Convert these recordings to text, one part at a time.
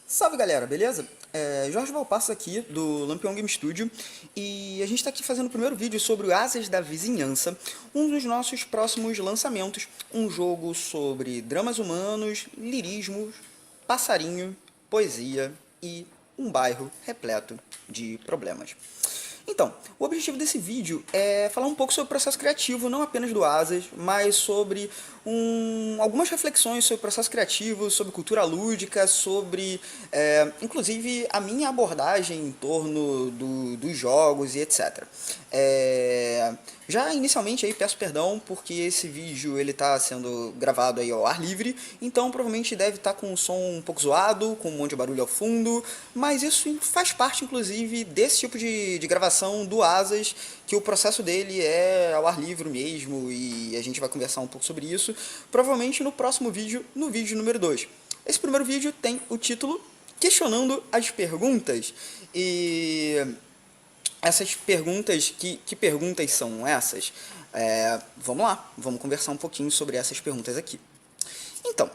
Salve galera, beleza? Jorge Valpasso aqui do Lampião Game Studio e a gente está aqui fazendo o primeiro vídeo sobre o Asas da Vizinhança, um dos nossos próximos lançamentos, um jogo sobre dramas humanos, lirismo, passarinho, poesia e um bairro repleto de problemas. Então, o objetivo desse vídeo é falar um pouco sobre o processo criativo, não apenas do Asas, mas sobre algumas reflexões sobre o processo criativo, sobre cultura lúdica, sobre, inclusive, a minha abordagem em torno dos jogos e etc. Já inicialmente aí peço perdão porque esse vídeo ele está sendo gravado aí ao ar livre, então provavelmente deve estar com um som um pouco zoado, com um monte de barulho ao fundo, mas isso faz parte inclusive desse tipo de gravação do Asas, que o processo dele é ao ar livre mesmo e a gente vai conversar um pouco sobre isso, provavelmente no próximo vídeo, no vídeo número 2. Esse primeiro vídeo tem o título Questionando as Perguntas e essas perguntas, que perguntas são essas? Vamos lá, vamos conversar um pouquinho sobre essas perguntas aqui. Então,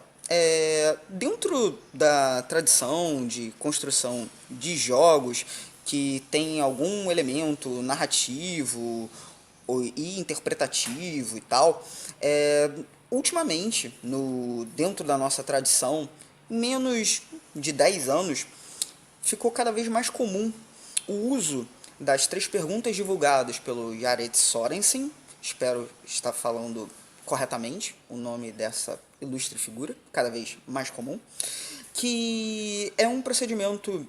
dentro da tradição de construção de jogos que tem algum elemento narrativo e interpretativo e tal, ultimamente, dentro da nossa tradição, menos de 10 anos, ficou cada vez mais comum o uso das 3 perguntas divulgadas pelo Jared Sorensen, espero estar falando corretamente o nome dessa ilustre figura, cada vez mais comum, que é um procedimento.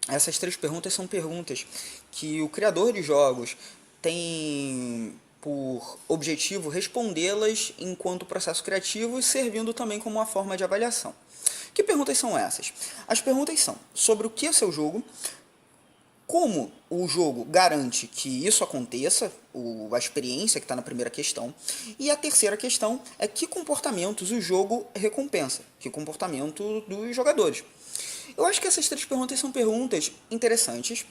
Essas 3 perguntas são perguntas que o criador de jogos tem por objetivo respondê-las enquanto processo criativo e servindo também como uma forma de avaliação. Que perguntas são essas? As perguntas são sobre o que é seu jogo, como o jogo garante que isso aconteça, a experiência que está na primeira questão, e a terceira questão é que comportamentos o jogo recompensa, que comportamento dos jogadores. Eu acho que essas 3 perguntas são perguntas interessantes,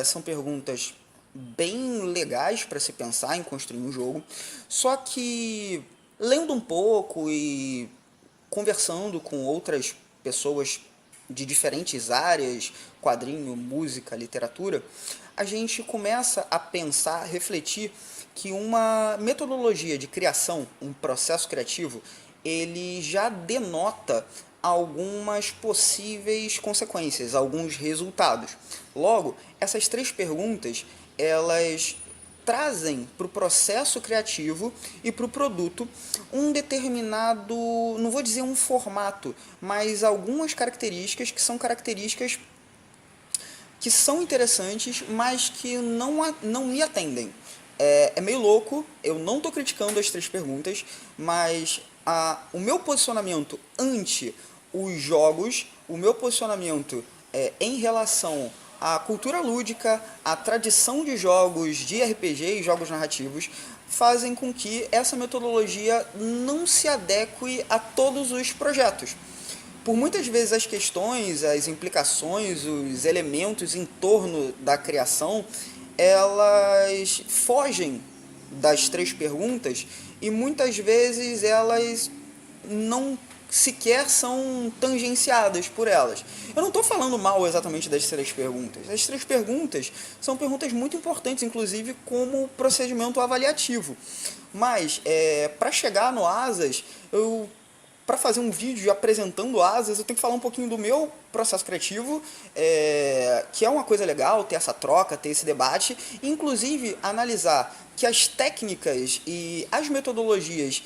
são perguntas bem legais para se pensar em construir um jogo, só que lendo um pouco e conversando com outras pessoas de diferentes áreas, quadrinho, música, literatura, a gente começa a pensar, refletir que uma metodologia de criação, um processo criativo, ele já denota algumas possíveis consequências, alguns resultados. Logo, essas 3 perguntas, elas trazem para o processo criativo e para o produto um determinado, não vou dizer um formato, mas algumas características que são interessantes, mas que não me atendem. É meio louco, eu não estou criticando as 3 perguntas, mas o meu posicionamento ante os jogos, o meu posicionamento em relação à cultura lúdica, à tradição de jogos de RPG e jogos narrativos, fazem com que essa metodologia não se adeque a todos os projetos. Por muitas vezes as questões, as implicações, os elementos em torno da criação, elas fogem das 3 perguntas e muitas vezes elas não sequer são tangenciadas por elas. Eu não estou falando mal exatamente das 3 perguntas. As 3 perguntas são perguntas muito importantes, inclusive como procedimento avaliativo. Mas, para chegar no Asas, para fazer um vídeo apresentando Asas, eu tenho que falar um pouquinho do meu processo criativo, que é uma coisa legal, ter essa troca, ter esse debate, e inclusive analisar que as técnicas e as metodologias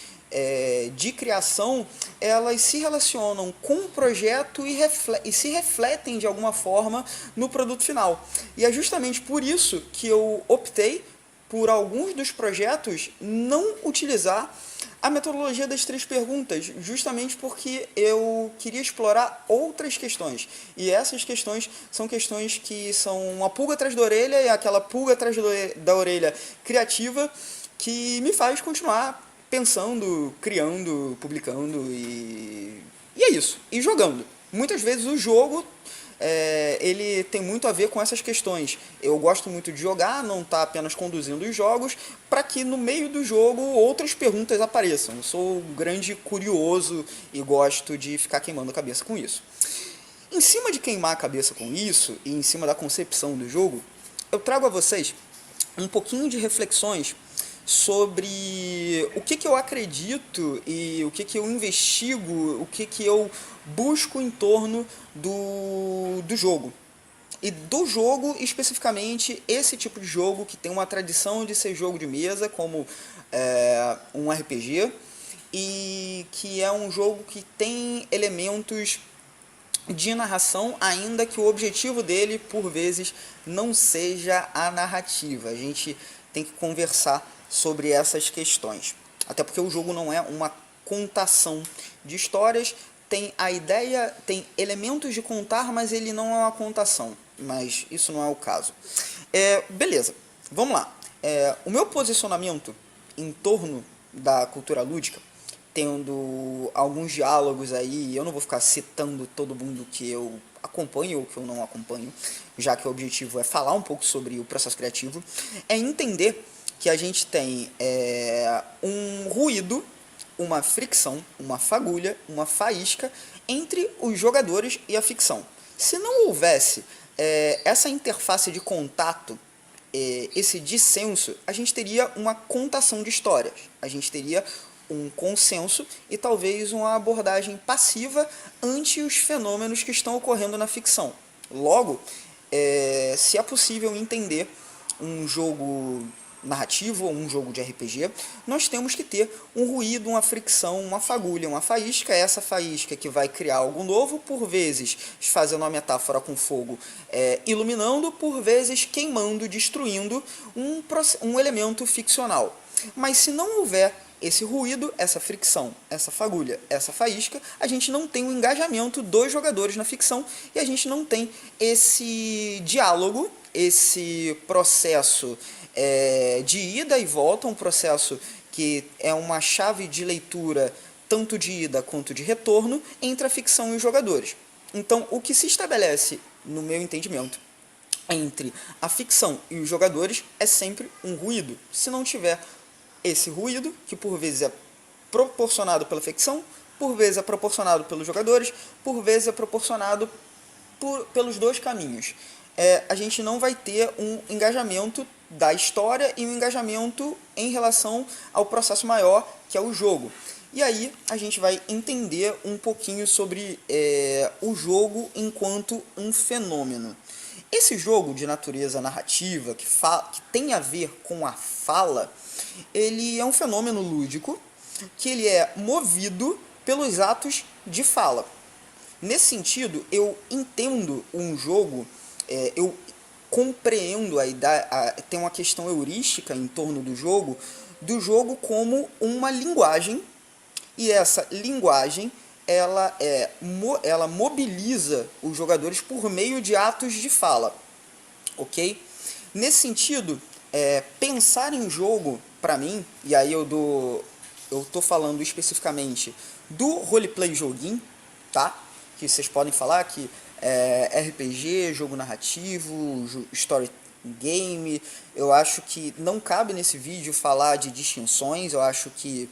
de criação, elas se relacionam com o projeto e se refletem de alguma forma no produto final. E é justamente por isso que eu optei por alguns dos projetos não utilizar a metodologia das 3 perguntas, justamente porque eu queria explorar outras questões. E essas questões são questões que são uma pulga atrás da orelha, e aquela pulga atrás da orelha criativa que me faz continuar pensando, criando, publicando e é isso. E jogando. Muitas vezes o jogo ele tem muito a ver com essas questões. Eu gosto muito de jogar, não estar apenas conduzindo os jogos, para que no meio do jogo outras perguntas apareçam. Eu sou um grande curioso e gosto de ficar queimando a cabeça com isso. Em cima de queimar a cabeça com isso, e em cima da concepção do jogo, eu trago a vocês um pouquinho de reflexões sobre o que eu acredito e o que eu investigo, o que eu busco em torno do jogo. E do jogo, especificamente, esse tipo de jogo que tem uma tradição de ser jogo de mesa, como um RPG, e que é um jogo que tem elementos de narração, ainda que o objetivo dele, por vezes, não seja a narrativa. A gente tem que conversar sobre essas questões. Até porque o jogo não é uma contação de histórias, tem a ideia, tem elementos de contar, mas ele não é uma contação. Mas isso não é o caso. Beleza, vamos lá. O meu posicionamento em torno da cultura lúdica, tendo alguns diálogos aí, eu não vou ficar citando todo mundo que eu acompanho ou que eu não acompanho, já que o objetivo é falar um pouco sobre o processo criativo, é entender que a gente tem um ruído, uma fricção, uma fagulha, uma faísca entre os jogadores e a ficção. Se não houvesse essa interface de contato, esse dissenso, a gente teria uma contação de histórias, a gente teria um consenso e talvez uma abordagem passiva ante os fenômenos que estão ocorrendo na ficção. Logo, se é possível entender um jogo narrativo ou um jogo de RPG, nós temos que ter um ruído, uma fricção, uma fagulha, uma faísca, essa faísca que vai criar algo novo, por vezes fazendo uma metáfora com fogo, iluminando, por vezes queimando, destruindo um elemento ficcional. Mas se não houver esse ruído, essa fricção, essa fagulha, essa faísca, a gente não tem o engajamento dos jogadores na ficção e a gente não tem esse diálogo, esse processo de ida e volta, um processo que é uma chave de leitura tanto de ida quanto de retorno entre a ficção e os jogadores. Então, o que se estabelece, no meu entendimento, entre a ficção e os jogadores é sempre um ruído. Se não tiver esse ruído, que por vezes é proporcionado pela ficção, por vezes é proporcionado pelos jogadores, por vezes é proporcionado pelos dois caminhos. A gente não vai ter um engajamento da história e um engajamento em relação ao processo maior, que é o jogo. E aí a gente vai entender um pouquinho sobre o jogo enquanto um fenômeno. Esse jogo de natureza narrativa, que tem a ver com a fala, ele é um fenômeno lúdico, que ele é movido pelos atos de fala. Nesse sentido, eu entendo um jogo, eu compreendo tem uma questão heurística em torno do jogo como uma linguagem, e essa linguagem ela mobiliza os jogadores por meio de atos de fala, ok? Nesse sentido, pensar em jogo, para mim, e aí eu tô falando especificamente do roleplay joguinho, tá? Que vocês podem falar que RPG, jogo narrativo, story game. Eu acho que não cabe nesse vídeo falar de distinções, eu acho que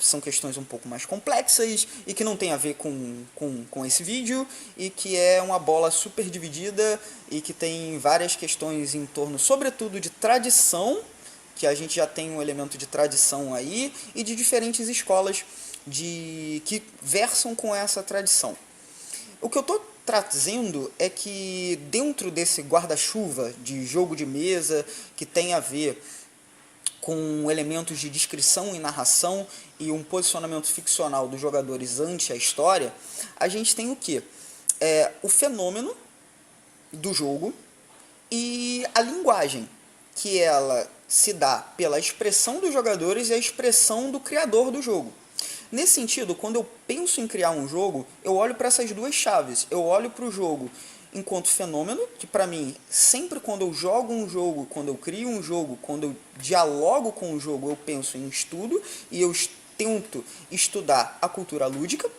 são questões um pouco mais complexas e que não tem a ver com esse vídeo, e que é uma bola super dividida e que tem várias questões em torno, sobretudo, de tradição, que a gente já tem um elemento de tradição aí, e de diferentes escolas que versam com essa tradição. O que eu estou trazendo é que dentro desse guarda-chuva de jogo de mesa, que tem a ver com elementos de descrição e narração e um posicionamento ficcional dos jogadores ante a história, a gente tem o quê? O fenômeno do jogo e a linguagem, que ela se dá pela expressão dos jogadores e a expressão do criador do jogo. Nesse sentido, quando eu penso em criar um jogo, eu olho para essas duas chaves. Eu olho para o jogo enquanto fenômeno, que para mim, sempre quando eu jogo um jogo, quando eu crio um jogo, quando eu dialogo com o jogo, eu penso em estudo e eu tento estudar a cultura lúdica.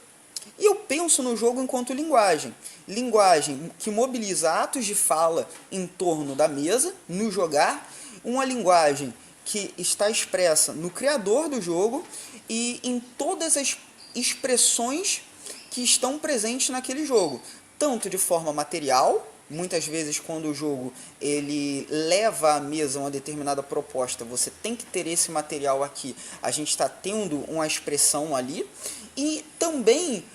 E eu penso no jogo enquanto linguagem. Linguagem que mobiliza atos de fala em torno da mesa, no jogar, uma linguagem que está expressa no criador do jogo e em todas as expressões que estão presentes naquele jogo. tanto de forma material, muitas vezes quando o jogo ele leva à mesa uma determinada proposta, você tem que ter esse material aqui, a gente está tendo uma expressão ali, e também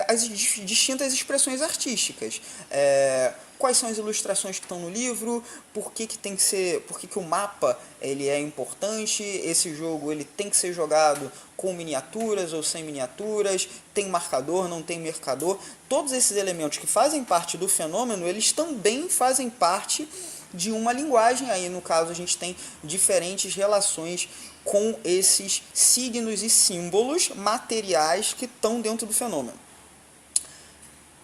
as distintas expressões artísticas. Quais são as ilustrações que estão no livro, por que tem que ser, por que o mapa ele é importante, esse jogo ele tem que ser jogado com miniaturas ou sem miniaturas, tem marcador, não tem marcador. Todos esses elementos que fazem parte do fenômeno, eles também fazem parte de uma linguagem. Aí no caso a gente tem diferentes relações com esses signos e símbolos materiais que estão dentro do fenômeno.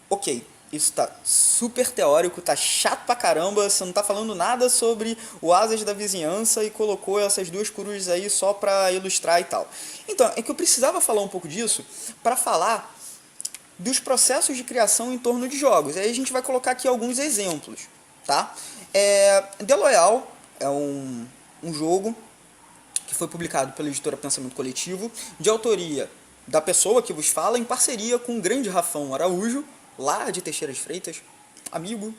Ok, isso tá super teórico, tá chato pra caramba, você não tá falando nada sobre o Asas da Vizinhança e colocou essas duas corujas aí só pra ilustrar e tal. Então, é que eu precisava falar um pouco disso para falar dos processos de criação em torno de jogos. Aí a gente vai colocar aqui alguns exemplos, tá? Deloyal é um jogo que foi publicado pela editora Pensamento Coletivo, de autoria da pessoa que vos fala, em parceria com o grande Rafão Araújo, lá de Teixeira de Freitas, amigo,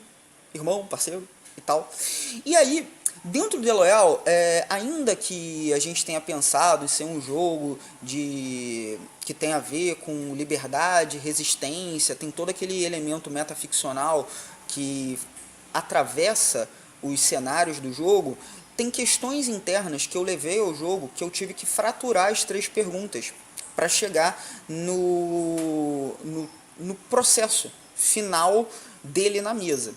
irmão, parceiro e tal. E aí, dentro do Deloyal, ainda que a gente tenha pensado em ser um jogo que tem a ver com liberdade, resistência, tem todo aquele elemento metaficcional que atravessa os cenários do jogo, tem questões internas que eu levei ao jogo que eu tive que fraturar as 3 perguntas para chegar no processo final dele na mesa.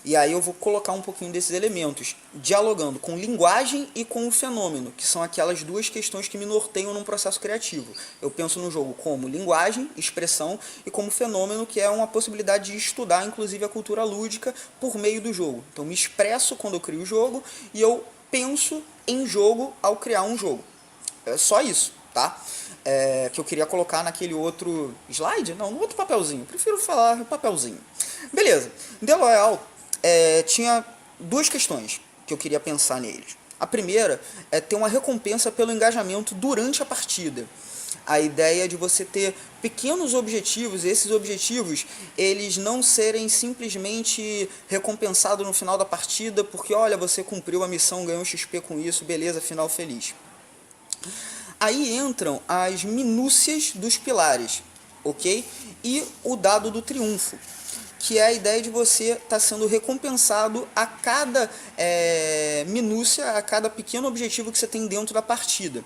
E aí eu vou colocar um pouquinho desses elementos, dialogando com linguagem e com o fenômeno, que são aquelas 2 questões que me norteiam num processo criativo. Eu penso no jogo como linguagem, expressão, e como fenômeno, que é uma possibilidade de estudar, inclusive, a cultura lúdica por meio do jogo. Então, me expresso quando eu crio o jogo, e eu penso em jogo ao criar um jogo. É só isso, tá? Que eu queria colocar naquele outro slide, não, no outro papelzinho, prefiro falar papelzinho. Beleza, Deloyal tinha 2 questões que eu queria pensar neles. A primeira é ter uma recompensa pelo engajamento durante a partida. A ideia de você ter pequenos objetivos, e esses objetivos eles não serem simplesmente recompensados no final da partida, porque olha, você cumpriu a missão, ganhou XP com isso, beleza, final feliz. Aí entram as minúcias dos pilares, ok? E o dado do triunfo, que é a ideia de você estar sendo recompensado a cada minúcia, a cada pequeno objetivo que você tem dentro da partida.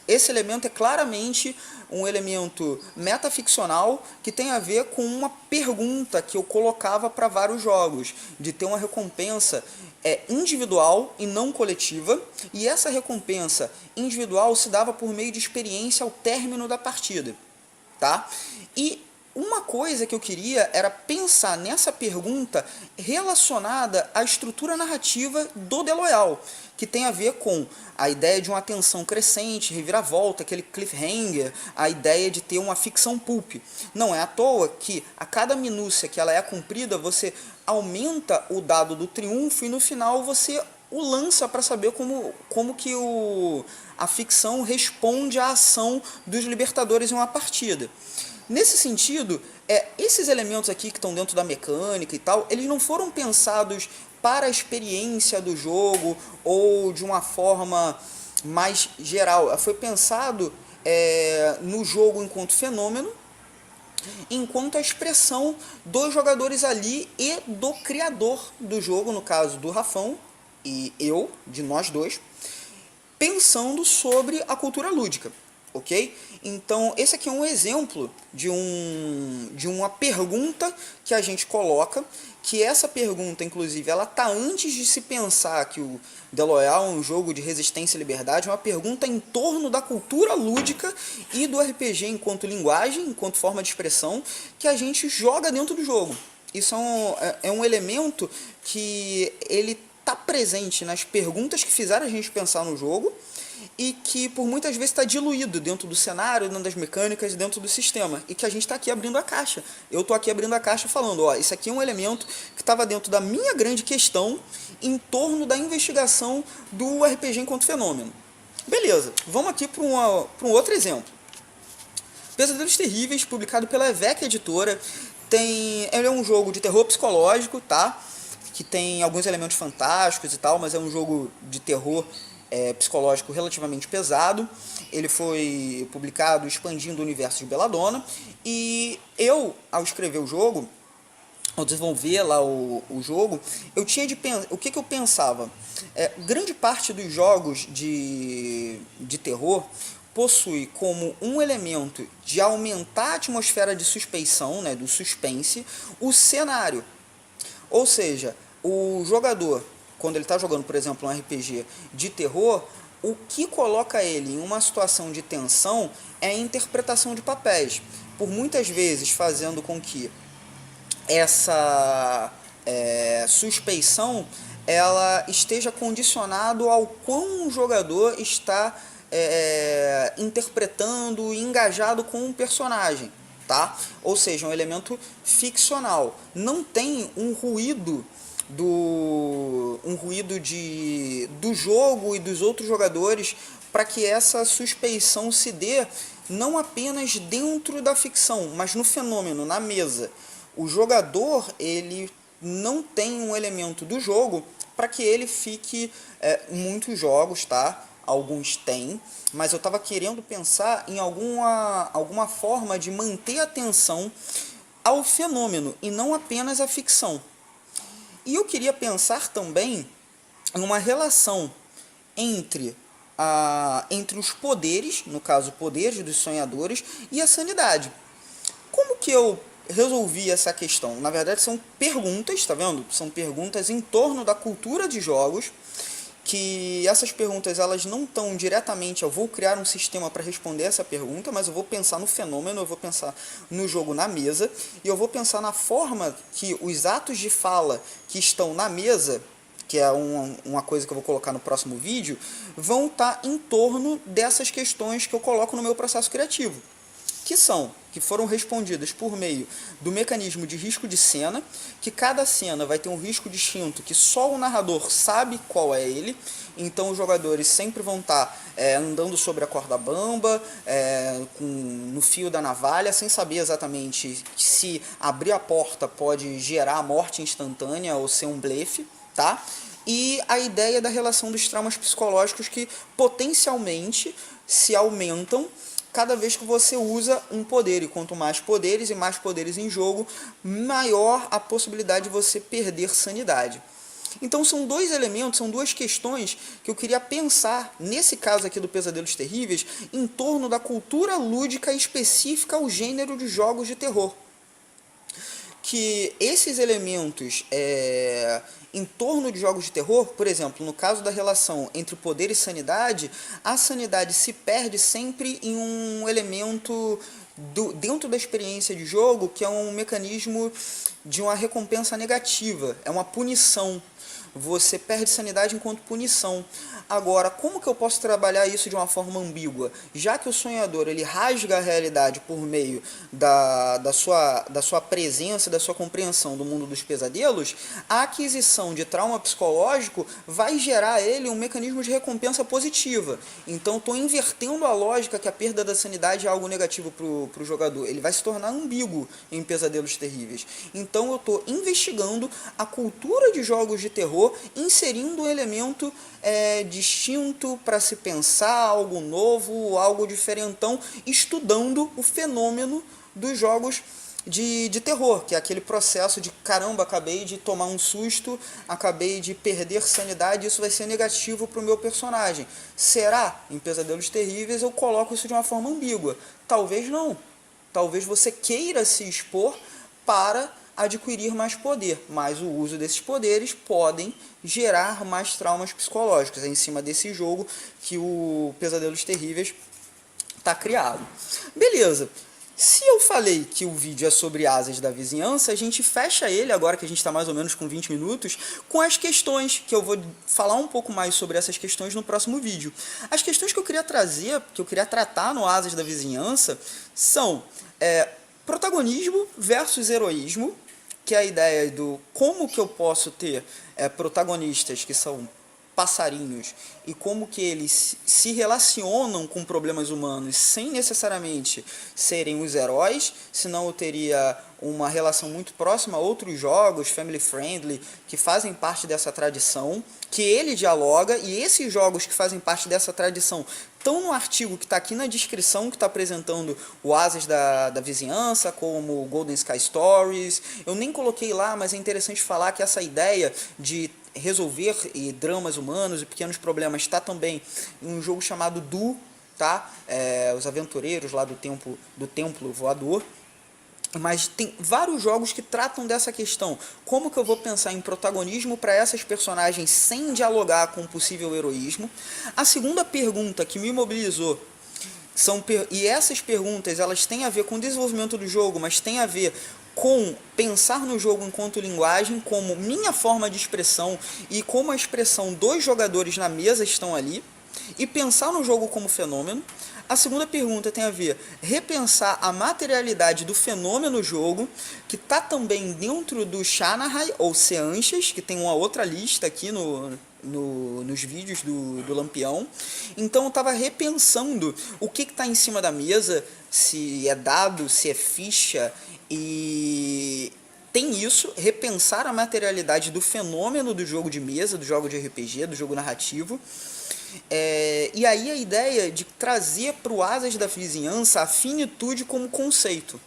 Esse elemento é claramente um elemento metaficcional que tem a ver com uma pergunta que eu colocava para vários jogos, de ter uma recompensa individual e não coletiva, e essa recompensa individual se dava por meio de experiência ao término da partida, tá? E uma coisa que eu queria era pensar nessa pergunta relacionada à estrutura narrativa do Deloyal, que tem a ver com a ideia de uma tensão crescente, reviravolta, aquele cliffhanger, a ideia de ter uma ficção pulp. Não é à toa que a cada minúcia que ela é cumprida, você aumenta o dado do triunfo e no final você o lança para saber como que a ficção responde à ação dos libertadores em uma partida. Nesse sentido, esses elementos aqui que estão dentro da mecânica e tal, eles não foram pensados para a experiência do jogo ou de uma forma mais geral. Foi pensado no jogo enquanto fenômeno, enquanto a expressão dos jogadores ali e do criador do jogo, no caso do Rafão e eu, de nós dois, pensando sobre a cultura lúdica. Ok? Então, esse aqui é um exemplo de uma pergunta que a gente coloca, que essa pergunta, inclusive, ela está antes de se pensar que o Deloyal é um jogo de resistência e liberdade, é uma pergunta em torno da cultura lúdica e do RPG enquanto linguagem, enquanto forma de expressão, que a gente joga dentro do jogo. Isso é um elemento que ele está presente nas perguntas que fizeram a gente pensar no jogo, e que por muitas vezes está diluído dentro do cenário, dentro das mecânicas, dentro do sistema, e que a gente está aqui abrindo a caixa. Eu estou aqui abrindo a caixa falando, ó, isso aqui é um elemento que estava dentro da minha grande questão em torno da investigação do RPG enquanto fenômeno. Beleza, vamos aqui para um outro exemplo. Pesadelos Terríveis, publicado pela EVEC Editora, Ele é um jogo de terror psicológico, tá? Que tem alguns elementos fantásticos e tal, mas é um jogo de terror psicológico relativamente pesado. Ele foi publicado expandindo o universo de Belladonna. E eu, ao escrever o jogo, ao desenvolver lá o jogo, eu tinha de pensar. O que eu pensava? Grande parte dos jogos de terror possui como um elemento de aumentar a atmosfera de suspeição, né, do suspense, o cenário. Ou seja, o jogador, quando ele está jogando, por exemplo, um RPG de terror, o que coloca ele em uma situação de tensão é a interpretação de papéis, por muitas vezes fazendo com que essa suspeição ela esteja condicionado ao quão o jogador está interpretando e engajado com o personagem, tá? Ou seja, um elemento ficcional. Não tem um ruído do jogo e dos outros jogadores para que essa suspeição se dê não apenas dentro da ficção, mas no fenômeno, na mesa. O jogador, ele não tem um elemento do jogo para que ele fique muitos jogos, tá? Alguns têm, mas eu estava querendo pensar em alguma forma de manter a atenção ao fenômeno e não apenas à ficção. E eu queria pensar também em uma relação entre os poderes, no caso poderes dos sonhadores, e a sanidade. Como que eu resolvi essa questão? Na verdade são perguntas, tá vendo? São perguntas em torno da cultura de jogos, que essas perguntas elas não estão diretamente, eu vou criar um sistema para responder essa pergunta, mas eu vou pensar no fenômeno, eu vou pensar no jogo na mesa, e eu vou pensar na forma que os atos de fala que estão na mesa, que é uma coisa que eu vou colocar no próximo vídeo, vão estar em torno dessas questões que eu coloco no meu processo criativo, que foram respondidas por meio do mecanismo de risco de cena, que cada cena vai ter um risco distinto que só o narrador sabe qual é ele, então os jogadores sempre vão estar andando sobre a corda bamba, no fio da navalha, sem saber exatamente se abrir a porta pode gerar a morte instantânea ou ser um blefe, tá? E a ideia da relação dos traumas psicológicos que potencialmente se aumentam cada vez que você usa um poder, e quanto mais poderes e mais poderes em jogo, maior a possibilidade de você perder sanidade. Então são dois elementos, são duas questões que eu queria pensar, nesse caso aqui do Pesadelos Terríveis, em torno da cultura lúdica específica ao gênero de jogos de terror. Que esses elementos em torno de jogos de terror, por exemplo, no caso da relação entre poder e sanidade, a sanidade se perde sempre em um elemento dentro da experiência de jogo, que é um mecanismo de uma recompensa negativa, é uma punição. Você perde sanidade enquanto punição. Agora, como que eu posso trabalhar isso de uma forma ambígua? Já que o sonhador ele rasga a realidade por meio da sua presença, da sua compreensão do mundo dos pesadelos, a aquisição de trauma psicológico vai gerar ele um mecanismo de recompensa positiva. Então, estou invertendo a lógica que a perda da sanidade é algo negativo para o jogador. Ele vai se tornar ambíguo em Pesadelos Terríveis. Então, eu estou investigando a cultura de jogos de terror, inserindo um elemento distinto para se pensar, algo novo, algo diferentão, estudando o fenômeno dos jogos de terror, que é aquele processo de caramba, acabei de tomar um susto, acabei de perder sanidade, isso vai ser negativo para o meu personagem. Será? Em Pesadelos Terríveis eu coloco isso de uma forma ambígua. Talvez não. Talvez você queira se expor para adquirir mais poder, mas o uso desses poderes podem gerar mais traumas psicológicos. É em cima desse jogo que o Pesadelos Terríveis está criado. Beleza. Se eu falei que o vídeo é sobre Asas da Vizinhança, a gente fecha ele, agora que a gente está mais ou menos com 20 minutos, com as questões, que eu vou falar um pouco mais sobre essas questões no próximo vídeo. As questões que eu queria trazer, que eu queria tratar no Asas da Vizinhança, são protagonismo versus heroísmo, que é a ideia do como que eu posso ter protagonistas que são passarinhos e como que eles se relacionam com problemas humanos sem necessariamente serem os heróis, senão eu teria uma relação muito próxima a outros jogos family friendly que fazem parte dessa tradição, que ele dialoga, e esses jogos que fazem parte dessa tradição estão no artigo que está aqui na descrição, que está apresentando o Asas da Vizinhança, como Golden Sky Stories. Eu nem coloquei lá, mas é interessante falar que essa ideia de resolver dramas humanos e pequenos problemas está também em um jogo chamado Du, tá? Os aventureiros lá do templo voador. Mas tem vários jogos que tratam dessa questão. Como que eu vou pensar em protagonismo para essas personagens sem dialogar com o possível heroísmo? A segunda pergunta que me mobilizou, e essas perguntas elas têm a ver com o desenvolvimento do jogo, mas têm a ver com pensar no jogo enquanto linguagem, como minha forma de expressão e como a expressão dos jogadores na mesa estão ali, e pensar no jogo como fenômeno. A segunda pergunta tem a ver repensar a materialidade do fenômeno jogo, que está também dentro do Shanahan, ou Seanchas, que tem uma outra lista aqui nos vídeos do Lampião. Então eu estava repensando o que está em cima da mesa, se é dado, se é ficha, e tem isso, repensar a materialidade do fenômeno do jogo de mesa, do jogo de RPG, do jogo narrativo. E aí a ideia de trazer para o Asas da Vizinhança a finitude como conceito.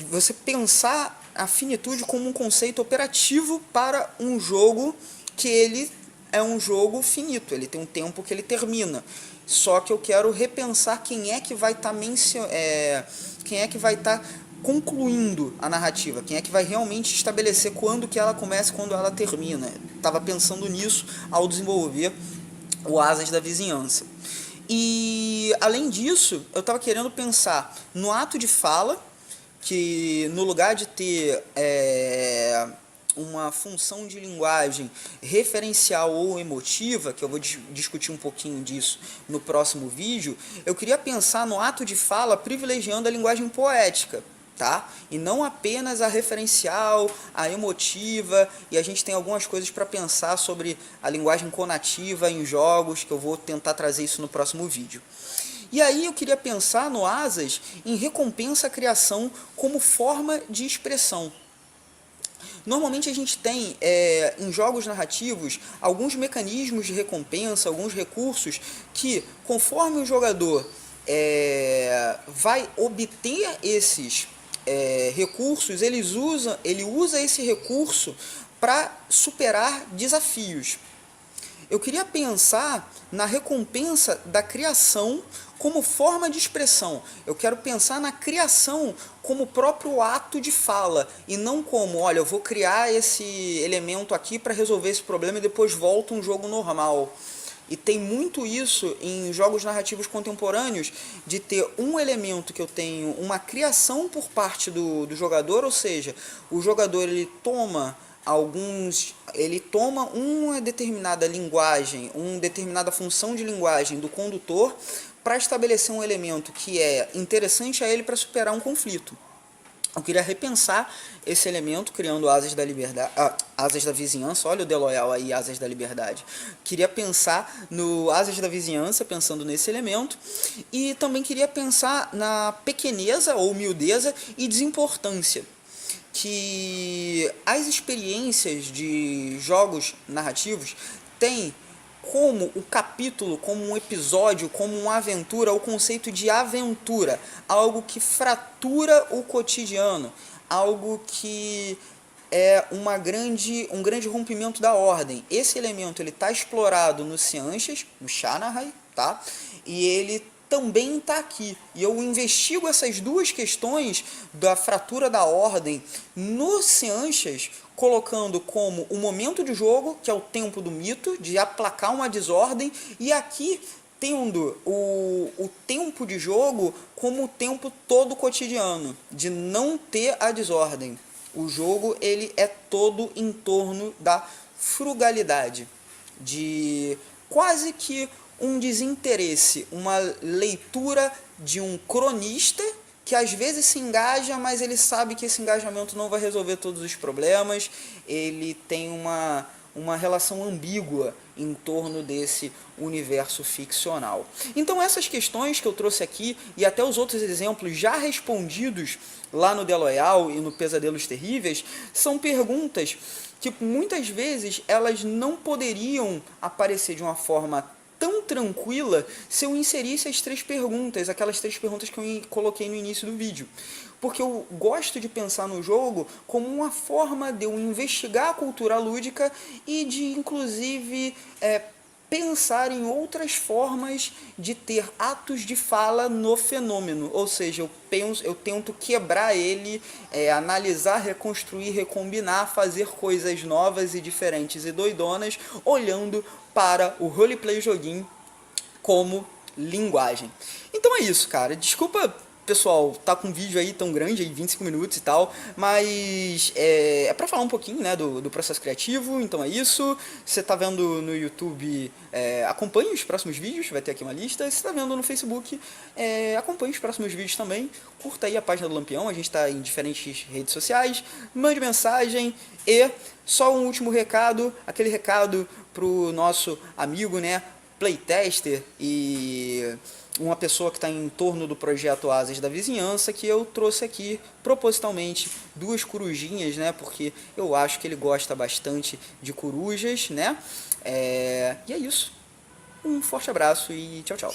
Você pensar a finitude como um conceito operativo para um jogo que ele é um jogo finito, ele tem um tempo que ele termina. Só que eu quero repensar quem é que vai estar concluindo a narrativa, quem é que vai realmente estabelecer quando que ela começa e quando ela termina. Estava pensando nisso ao desenvolver o Asas da Vizinhança. E, além disso, eu estava querendo pensar no ato de fala, que no lugar de ter uma função de linguagem referencial ou emotiva, que eu vou discutir um pouquinho disso no próximo vídeo, eu queria pensar no ato de fala privilegiando a linguagem poética, tá? E não apenas a referencial, a emotiva, e a gente tem algumas coisas para pensar sobre a linguagem conativa em jogos, que eu vou tentar trazer isso no próximo vídeo. E aí eu queria pensar no Asas em recompensa à criação como forma de expressão. Normalmente a gente tem em jogos narrativos alguns mecanismos de recompensa, alguns recursos que, conforme o jogador vai obter esses recursos, ele usa esse recurso para superar desafios. Eu queria pensar na recompensa da criação como forma de expressão. Eu quero pensar na criação como próprio ato de fala, e não como, olha, eu vou criar esse elemento aqui para resolver esse problema e depois volta um jogo normal. E tem muito isso em jogos narrativos contemporâneos, de ter um elemento que eu tenho uma criação por parte do jogador, ou seja, o jogador ele toma uma determinada linguagem, uma determinada função de linguagem do condutor para estabelecer um elemento que é interessante a ele para superar um conflito. Eu queria repensar esse elemento, criando Asas da Liberdade, Asas da Vizinhança, olha o Deloyal aí, Asas da Liberdade. Queria pensar no Asas da Vizinhança, pensando nesse elemento, e também queria pensar na pequeneza ou miudeza e desimportância, que as experiências de jogos narrativos têm como o capítulo, como um episódio, como uma aventura, o conceito de aventura, algo que fratura o cotidiano, algo que é um grande rompimento da ordem. Esse elemento está explorado no Seanchas, no Shanahan, tá? E ele também está aqui. E eu investigo essas duas questões da fratura da ordem no Seanchas, colocando como o momento de jogo, que é o tempo do mito, de aplacar uma desordem, e aqui tendo o tempo de jogo como o tempo todo cotidiano, de não ter a desordem. O jogo ele é todo em torno da frugalidade, de quase que um desinteresse, uma leitura de um cronista que às vezes se engaja, mas ele sabe que esse engajamento não vai resolver todos os problemas, ele tem uma relação ambígua em torno desse universo ficcional. Então essas questões que eu trouxe aqui, e até os outros exemplos já respondidos lá no The Loyal e no Pesadelos Terríveis, são perguntas que muitas vezes elas não poderiam aparecer de uma forma tão tranquila se eu inserisse as 3 perguntas, aquelas 3 perguntas que eu coloquei no início do vídeo. Porque eu gosto de pensar no jogo como uma forma de eu investigar a cultura lúdica e de, inclusive, pensar em outras formas de ter atos de fala no fenômeno. Ou seja, eu tento quebrar ele, analisar, reconstruir, recombinar, fazer coisas novas e diferentes e doidonas, olhando para o roleplay joguinho como linguagem. Então é isso, cara. Desculpa, pessoal, tá com um vídeo aí tão grande, aí 25 minutos e tal, mas é para falar um pouquinho, né, do processo criativo. Então é isso. Você tá vendo no YouTube, acompanhe os próximos vídeos, vai ter aqui uma lista. Se tá vendo no Facebook, acompanhe os próximos vídeos também. Curta aí a página do Lampião, a gente tá em diferentes redes sociais. Mande mensagem e só um último recado, aquele recado pro nosso amigo, né, playtester e uma pessoa que está em torno do projeto Asas da Vizinhança, que eu trouxe aqui propositalmente 2 corujinhas, né? Porque eu acho que ele gosta bastante de corujas, né? E é isso. Um forte abraço e tchau, tchau.